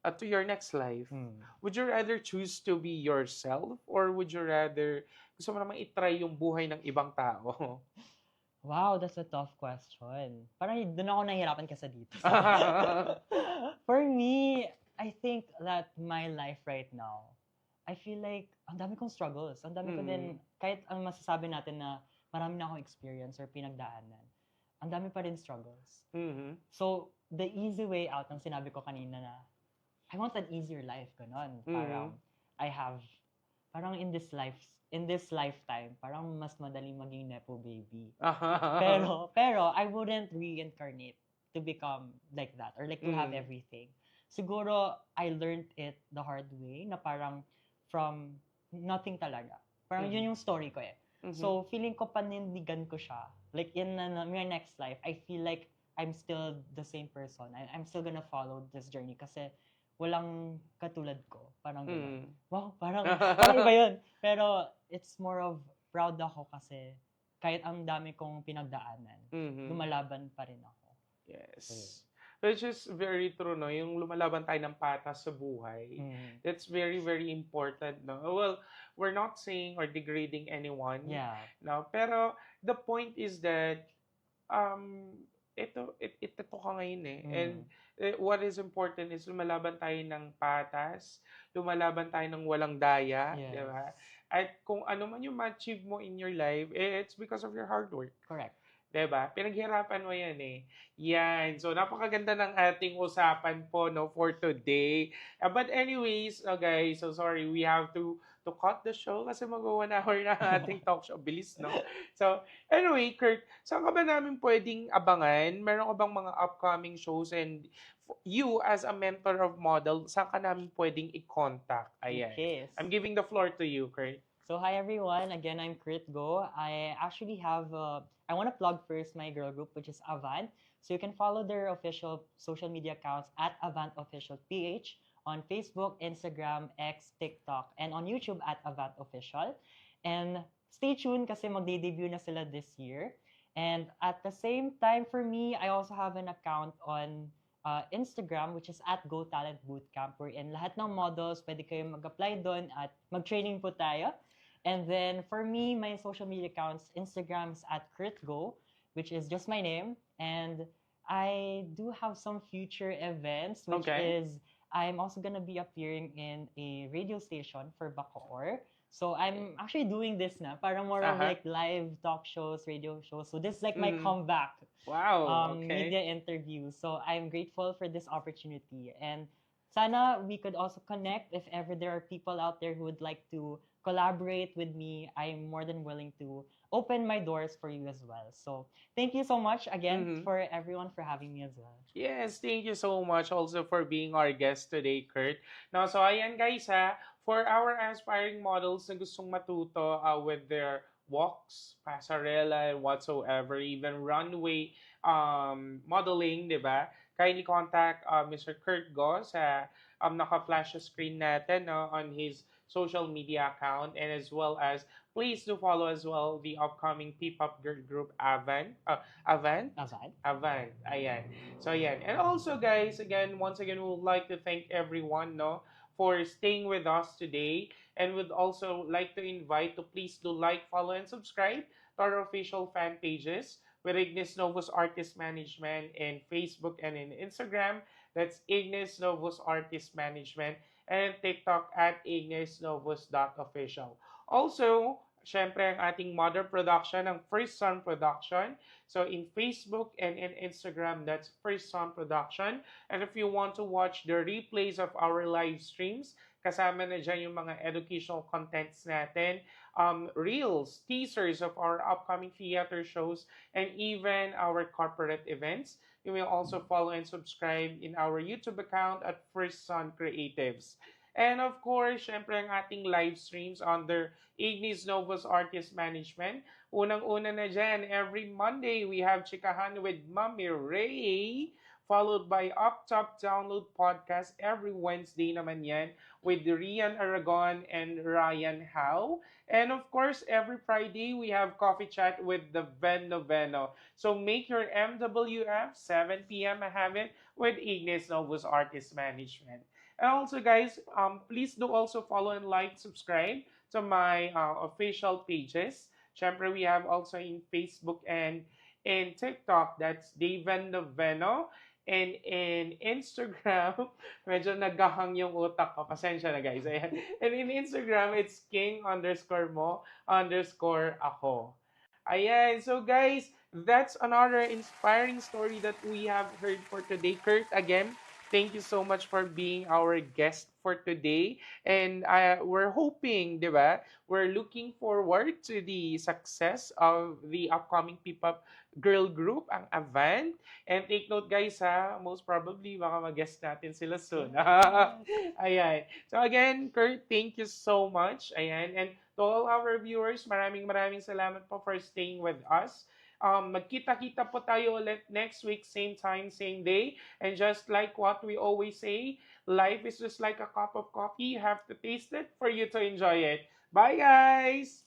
to your next life. Would you rather choose to be yourself or would you rather gusto mo naman itry yung buhay ng ibang tao?
Wow, that's a tough question. Parang doon ako nahihirapan kasi dito. For me, I think that my life right now, I feel like ang dami kong struggles. Ang dami ko din, kahit ang masasabi natin na marami na akong experience or pinagdaanan, ang dami pa rin struggles. So, the easy way out, ang sinabi ko kanina na, I want an easier life, ganon. Parang, parang in this lifetime, parang mas madaling maging nepo baby. Pero, I wouldn't reincarnate to become like that, or like to have everything. Siguro, I learned it the hard way, na parang, from nothing talaga. Parang yun yung story ko . So, feeling ko panindigan ko siya. Like, in my next life, I feel like I'm still the same person. I'm still gonna follow this journey kasi walang katulad ko. Parang gano'n. Wow, parang iba yun. Pero, it's more of proud ako kasi kahit ang dami kong pinagdaanan, lumalaban pa rin ako.
Yes. Which is very true, no? Yung lumalaban tayo ng patas sa buhay. That's very, very important, no? Well, we're not saying or degrading anyone.
Yeah.
No? Pero, the point is that, ito ka ngayon . And, what is important is lumalaban tayo ng patas, lumalaban tayo ng walang daya, di ba? At kung ano man yung ma-achieve mo in your life, it's because of your hard work.
Correct.
'Diba? Pinaghirapan mo yan eh. Yan. So, napakaganda ng ating usapan po, no, for today. But anyways, guys, so sorry, we have to cut the show kasi mag-1 hour na ang ating talk show. Bilis, no? So, anyway, Kurt, saan ka ba namin pwedeng abangan? Meron ka bang mga upcoming shows and you as a mentor of model, saan ka namin pwedeng i-contact? Ayan.
Yes.
I'm giving the floor to you, Kurt.
So hi everyone, again I'm Kurt Go. I actually have I want to plug first my girl group, which is Avant. So you can follow their official social media accounts at Avant Official PH on Facebook, Instagram, X, TikTok, and on YouTube at Avant Official. And stay tuned kasi magde-debut na sila this year. And at the same time for me, I also have an account on Instagram, which is at Go Talent Bootcamp, wherein lahat ng models pwede kayo mag-apply doon at mag-training po tayo. And then for me, my social media accounts, Instagram is at KurtGo, which is just my name. And I do have some future events, which is I'm also gonna be appearing in a radio station for Bacoor. So I'm actually doing this na, para more of like live talk shows, radio shows. So this is like my comeback media interview. So I'm grateful for this opportunity. And sana we could also connect if ever there are people out there who would like to collaborate with me. I'm more than willing to open my doors for you as well. So thank you so much again for everyone for having me as well.
Yes, thank you so much also for being our guest today, Kurt. Now, so ayan guys for our aspiring models na gustong matuto with their walks, pasarela, and whatsoever, even runway modeling, di ba? Kindly contact Mr. Kurt Go sa naka-flash sa screen natin on his social media account, and as well as please do follow as well the upcoming P-pop girl group Avant. Ayan. So ayan. And also guys, once again, we would like to thank everyone for staying with us today, and would also like to invite to please do like, follow, and subscribe to our official fan pages with Ignis Novus Artist Management in Facebook and in Instagram. That's Ignis Novus Artist Management, and TikTok at ignisnovus.official. Also, syempre ang ating mother production, ang First Son Production. So in Facebook and in Instagram, that's First Son Production. And if you want to watch the replays of our live streams, kasama na dyan yung mga educational contents natin, reels, teasers of our upcoming theater shows, and even our corporate events. You will also follow and subscribe in our YouTube account at First Son Creatives. And of course, syempre ang ating live streams under Ignis Novus Artist Management. Unang-una na dyan, every Monday, we have Chikahan with Mami Ray, followed by Up Top Download Podcast every Wednesday naman yan with Rian Aragon and Ryan Howe. And of course, every Friday, we have Coffee Chat with the Veno. So make your MWF, 7 p.m. have it with Ignis Novus Artist Management. And also guys, please do also follow and like, subscribe to my official pages. Syempre, we have also in Facebook and in TikTok, that's Daven Noveno. And in Instagram, medyo naghahang yung utak ko. Pasensya na guys. Ayan. And in Instagram, it's king_mo_ako. Ayan. So guys, that's another inspiring story that we have heard for today. Kurt, again, thank you so much for being our guest for today. And we're hoping, di ba? We're looking forward to the success of the upcoming P-pop girl group, ang Avant. And take note guys most probably baka mag-guest natin sila soon. Ayan. So again, Kurt, thank you so much. Ayan. And to all our viewers, maraming salamat po for staying with us. Magkita-kita po tayo ulit next week, same time, same day. And just like what we always say, life is just like a cup of coffee. You have to taste it for you to enjoy it. Bye, guys!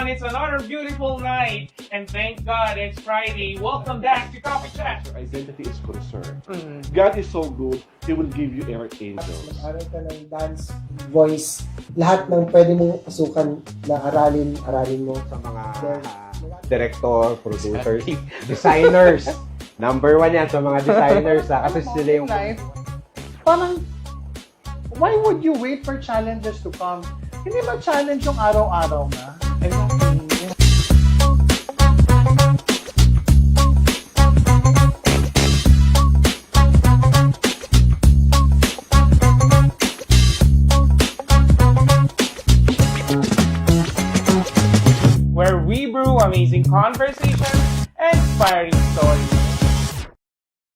It's another beautiful night, and thank God it's Friday. Welcome back to Coffee Chat.
Your identity is concerned. God is so good, He will give you air angels.
Mag-aral ka ng dance, voice, lahat ng pwede mong pasukan na aralin mo.
Sa mga director, producers, designers, Number one yan sa mga designers kasi sila yung...
Life, parang, why would you wait for challenges to come? Hindi ba challenge yung araw-araw na?
Exactly. Where we brew amazing conversations and inspiring stories.